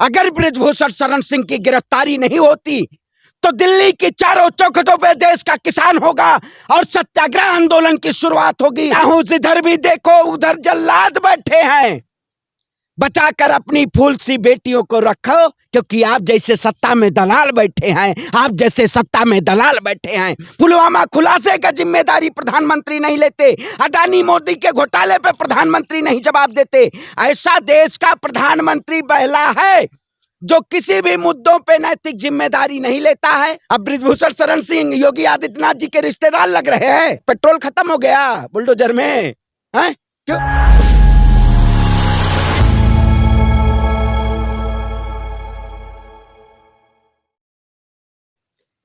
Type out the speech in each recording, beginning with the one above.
अगर बृजभूषण शरण सिंह की गिरफ्तारी नहीं होती तो दिल्ली की चारों चौखटों पे देश का किसान होगा और सत्याग्रह आंदोलन की शुरुआत होगी। जिधर भी देखो उधर जल्लाद बैठे हैं। बचाकर अपनी फूल सी बेटियों को रखो, क्योंकि आप जैसे सत्ता में दलाल बैठे हैं, आप जैसे सत्ता में दलाल बैठे हैं। पुलवामा खुलासे का जिम्मेदारी प्रधानमंत्री नहीं लेते, अडानी मोदी के घोटाले पे प्रधानमंत्री नहीं जवाब देते। ऐसा देश का प्रधानमंत्री बहला है जो किसी भी मुद्दों पे नैतिक जिम्मेदारी नहीं लेता है। अब बृजभूषण शरण सिंह योगी आदित्यनाथ जी के रिश्तेदार लग रहे हैं। पेट्रोल खत्म हो गया बुलडोजर में, हैं? क्यों?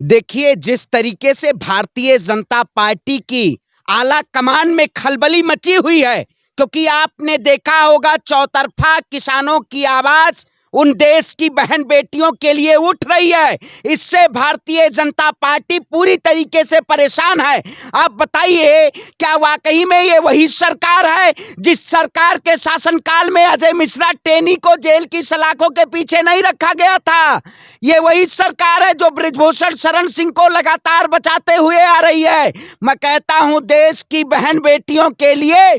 देखिए, जिस तरीके से भारतीय जनता पार्टी की आला कमान में खलबली मची हुई है, क्योंकि आपने देखा होगा चौतरफा किसानों की आवाज उन देश की बहन बेटियों के लिए उठ रही है। इससे भारतीय जनता पार्टी पूरी तरीके से परेशान है। आप बताइए, क्या वाकई में ये वही सरकार है जिस सरकार के शासनकाल में अजय मिश्रा टेनी को जेल की सलाखों के पीछे नहीं रखा गया था? ये वही सरकार है जो बृजभूषण शरण सिंह को लगातार बचाते हुए आ रही है। मैं कहता हूं, देश की बहन बेटियों के लिए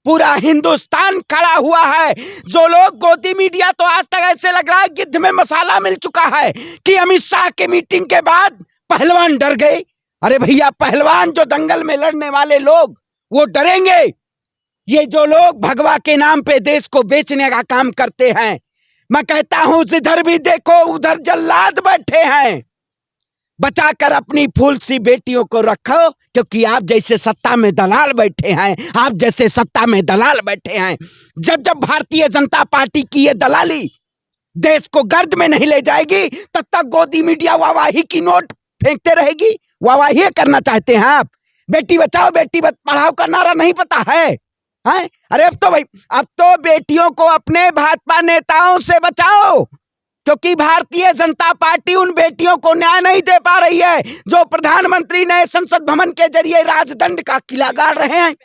पूरा हिंदुस्तान खड़ा हुआ है। जो लोग गोदी मीडिया, तो आज तक ऐसे लग रहा है गिद्ध में मसाला मिल चुका है कि अमित शाह के मीटिंग के बाद पहलवान डर गए। अरे भैया, पहलवान जो दंगल में लड़ने वाले लोग वो डरेंगे? ये जो लोग भगवा के नाम पे देश को बेचने का काम करते हैं, मैं कहता हूं जिधर भी देखो उधर जल्लाद बैठे हैं। बचाकर अपनी फूल सी बेटियों को रखो, क्योंकि आप जैसे सत्ता में दलाल बैठे हैं, आप जैसे सत्ता में दलाल बैठे हैं। जब जब भारतीय जनता पार्टी की ये दलाली देश को गर्द में नहीं ले जाएगी, तब तक गोदी मीडिया वाहवाही की नोट फेंकते रहेगी। वाहवाही करना चाहते हैं आप? बेटी बचाओ बेटी पढ़ाओ का नारा नहीं पता है? हैं? अरे अब तो भाई, अब तो बेटियों को अपने भाजपा नेताओं से बचाओ, क्योंकि भारतीय जनता पार्टी उन बेटियों को न्याय नहीं दे पा रही है जो प्रधानमंत्री ने संसद भवन के जरिए राजदंड का किला गाड़ रहे हैं।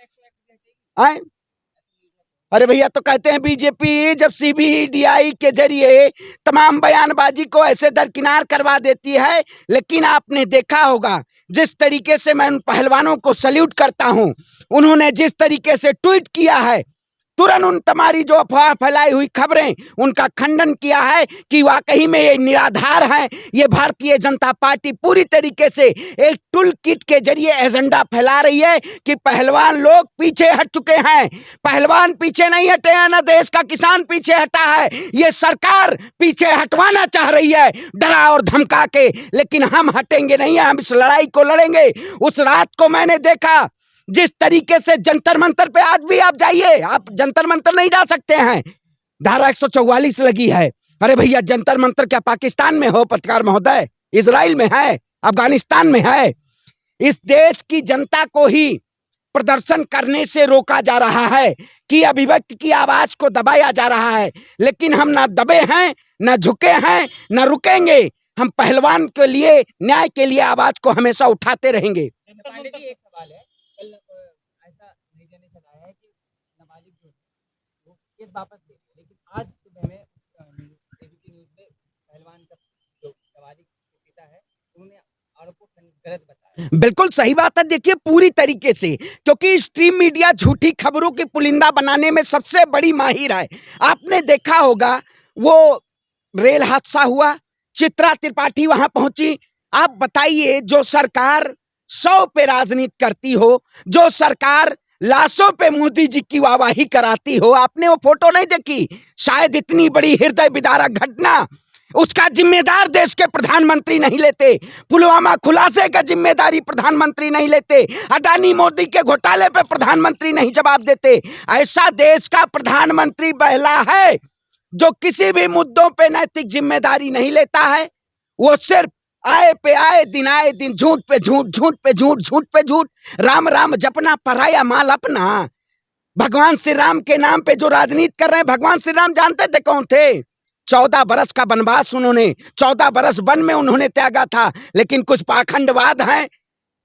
अरे भैया, तो कहते हैं बीजेपी जब सीबीडीआई के जरिए तमाम बयानबाजी को ऐसे दरकिनार करवा देती है। लेकिन आपने देखा होगा, जिस तरीके से मैं उन पहलवानों को सल्यूट करता हूं, उन्होंने जिस तरीके से ट्वीट किया है, तुरंत उन तुम्हारी जो अफवाह फैलाई हुई खबरें उनका खंडन किया है कि वाकई में ये निराधार हैं। ये भारतीय जनता पार्टी पूरी तरीके से एक टूल किट के जरिए एजेंडा फैला रही है कि पहलवान लोग पीछे हट चुके हैं। पहलवान पीछे नहीं हटे हैं, ना देश का किसान पीछे हटा है। ये सरकार पीछे हटवाना चाह रही है डरा और धमका के, लेकिन हम हटेंगे नहीं, हम इस लड़ाई को लड़ेंगे। उस रात को मैंने देखा जिस तरीके से जंतर मंतर पे, आज भी आप जाइए, आप जंतर मंतर नहीं जा सकते हैं, धारा 144 लगी है। अरे भैया, जंतर मंतर क्या पाकिस्तान में हो पत्रकार महोदय? इजराइल में है, अफगानिस्तान में है। इस देश की जनता को ही प्रदर्शन करने से रोका जा रहा है कि अभिव्यक्ति की आवाज को दबाया जा रहा है। लेकिन हम ना दबे हैं, ना झुके हैं, ना रुकेंगे। हम पहलवान के लिए, न्याय के लिए आवाज को हमेशा उठाते रहेंगे। एक सवाल है, कल ऐसा मीडिया ने चलाया है कि नाबालिग जो वो केस वापस ले, लेकिन आज सुबह में एबीपी न्यूज में पहलवान का जो नाबालिग पिता है उन्होंने आरोप को गलत बताया। बिल्कुल सही बात है। देखिए, पूरी तरीके से, क्योंकि स्ट्रीम मीडिया झूठी खबरों की पुलिंदा बनाने में सबसे बड़ी माहिर है। आपने देखा होगा वो रेल हादसा हुआ, चित्रा त्रिपाठी वहां पहुंची। आप बताइए, जो सरकार 100 पे राजनीति करती हो, जो सरकार लाशों पे मोदी जी की वाहवाही कराती हो, आपने वो फोटो नहीं देखी? शायद इतनी बड़ी हृदय विदारक घटना, उसका जिम्मेदार देश के प्रधानमंत्री नहीं लेते। पुलवामा खुलासे का जिम्मेदारी प्रधानमंत्री नहीं लेते। अडानी मोदी के घोटाले पे प्रधानमंत्री नहीं जवाब देते। ऐसा देश का प्रधानमंत्री बहला है जो किसी भी मुद्दों पे नैतिक जिम्मेदारी नहीं लेता है। वो सिर्फ आए दिन झूठ पे झूठ, झूठ पे झूठ, झूठ पे झूठ, राम राम जपना, पराया माल अपना। भगवान श्री राम के नाम पे जो राजनीति कर रहे हैं, भगवान श्री राम जानते थे कौन थे? 14 बरस का वनवास उन्होंने, 14 बरस वन में उन्होंने त्यागा था। लेकिन कुछ पाखंडवाद हैं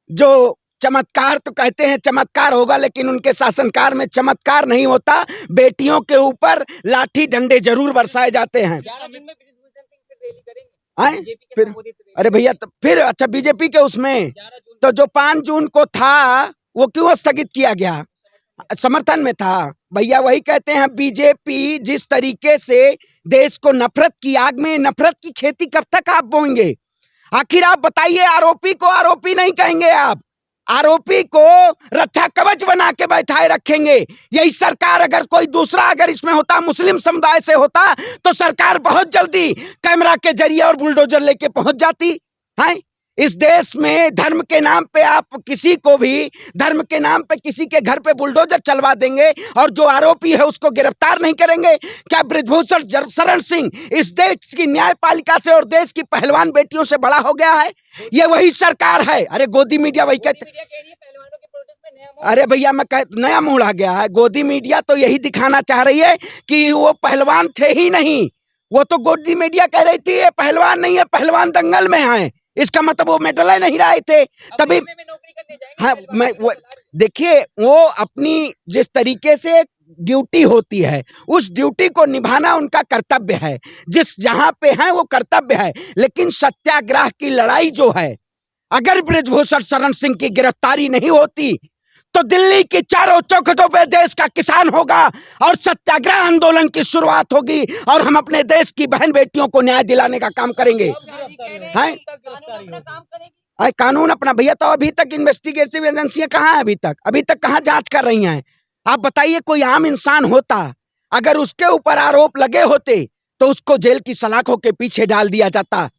जो चमत्कार तो कहते हैं चमत्कार होगा, लेकिन उनके शासनकाल में चमत्कार नहीं होता। बेटियों के ऊपर लाठी डंडे जरूर बरसाए जाते हैं। 11 जून में ब्रिजभूषण सिंह फिर रैली करेंगे, आए बीजेपी के फिर संबोधित रैली। अरे भैया, तो फिर अच्छा बीजेपी के उसमें 11 जून तो जो 5 जून को था वो क्यों स्थगित किया गया? समर्थन में था। भैया वही कहते हैं, बीजेपी जिस तरीके से देश को नफरत की आग में नफरत की खेती कब तक आप बोएंगे? आखिर आप बताइए, आरोपी को आरोपी नहीं कहेंगे आप, आरोपी को रक्षा कवच बना के बैठाए रखेंगे। यही सरकार अगर कोई दूसरा अगर इसमें होता, मुस्लिम समुदाय से होता, तो सरकार बहुत जल्दी कैमरा के जरिए और बुलडोजर लेके पहुंच जाती है। इस देश में धर्म के नाम पे आप किसी को भी, धर्म के नाम पे किसी के घर पे बुलडोजर चलवा देंगे और जो आरोपी है उसको गिरफ्तार नहीं करेंगे? क्या ब्रिजभूषण शरण सिंह इस देश की न्यायपालिका से और देश की पहलवान बेटियों से बड़ा हो गया है? ये वही सरकार है। अरे गोदी मीडिया वही कहते, मीडिया कह रही है पहलवानों के प्रोटेस्ट में नया मोड़। अरे भैया मैं कह, नया मोड़ आ गया है। गोदी मीडिया तो यही दिखाना चाह रही है कि वो पहलवान थे ही नहीं। वो तो गोदी मीडिया कह रही थी ये पहलवान नहीं है, पहलवान दंगल में है। इसका मतलब वो मेडल नहीं रहे थे अब तभी। रेलवे में नौकरी करने जाएंगे हाँ, पहलवान, मैं पहलवान चला रहे हैं। देखिए, वो अपनी जिस तरीके से ड्यूटी होती है उस ड्यूटी को निभाना उनका कर्तव्य है, जिस जहां पे है वो कर्तव्य है। लेकिन सत्याग्रह की लड़ाई जो है, अगर ब्रिजभूषण शरण सिंह की गिरफ्तारी नहीं होती तो दिल्ली की चारों चौखटों पे देश का किसान होगा और सत्याग्रह आंदोलन की शुरुआत होगी और हम अपने देश की बहन बेटियों को न्याय दिलाने का काम करेंगे। अब गांधी कह रहे हैं? हैं कि कानून अपना काम करेगी। अरे कानून अपना, भैया तो अभी तक इन्वेस्टिगेटिव एजेंसियां कहाँ हैं? अभी तक कहाँ जांच कर रही हैं? आप बताइए, कोई आम इंसान होता, अगर उसके ऊपर आरोप लगे होते तो उसको जेल की सलाखों के पीछे डाल दिया जाता।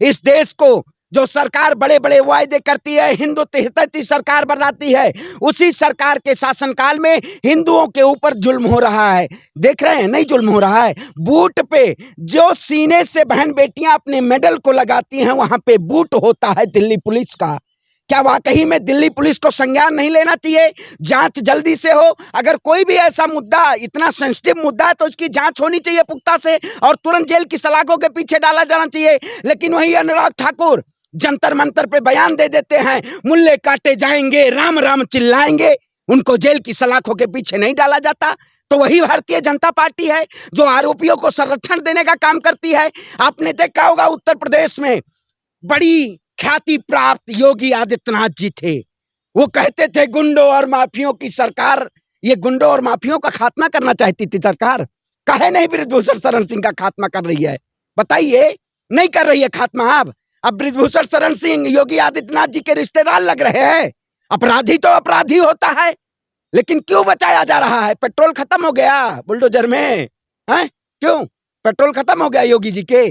इस देश को जो सरकार बड़े बड़े वायदे करती है, हिंदुत्व हितैषी सरकार बनाती है, उसी सरकार के शासनकाल में हिंदुओं के ऊपर जुल्म हो रहा है। देख रहे हैं, नहीं जुल्म हो रहा है? बूट पे जो सीने से बहन बेटियां अपने मेडल को लगाती हैं, वहां पे बूट होता है दिल्ली पुलिस का। क्या वाकई में दिल्ली पुलिस को संज्ञान नहीं लेना चाहिए? जांच जल्दी से हो। अगर कोई भी ऐसा मुद्दा, इतना सेंसिटिव मुद्दा है, तो उसकी जांच होनी चाहिए पुख्ता से और तुरंत जेल की सलाखों के पीछे डाला जाना चाहिए। लेकिन वही अनुराग ठाकुर जंतर मंतर पे बयान दे देते हैं, मुल्ले काटे जाएंगे, राम राम चिल्लाएंगे, उनको जेल की सलाखों के पीछे नहीं डाला जाता। तो वही भारतीय जनता पार्टी है जो आरोपियों को संरक्षण देने का काम करती है। आपने देखा होगा उत्तर प्रदेश में बड़ी ख्याति प्राप्त योगी आदित्यनाथ जी थे। वो कहते थे गुंडों और माफियों की सरकार, ये गुंडों और माफियों का खात्मा करना चाहती थी सरकार। काहे नहीं ब्रिजभूषण शरण सिंह का खात्मा कर रही है? बताइए, नहीं कर रही है खात्मा। अब ब्रिजभूषण शरण सिंह योगी आदित्यनाथ जी के रिश्तेदार लग रहे हैं। अपराधी तो अपराधी होता है, लेकिन क्यों बचाया जा रहा है? पेट्रोल खत्म हो गया बुलडोजर में, हैं? क्यों पेट्रोल खत्म हो गया योगी जी के?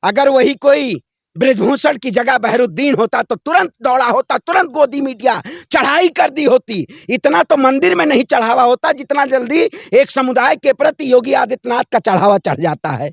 अगर वही कोई ब्रिजभूषण की जगह बहरुद्दीन होता तो तुरंत दौड़ा होता, तुरंत गोदी मीडिया चढ़ाई कर दी होती। इतना तो मंदिर में नहीं चढ़ावा होता जितना जल्दी एक समुदाय के प्रति योगी आदित्यनाथ का चढ़ावा चढ़ जाता है।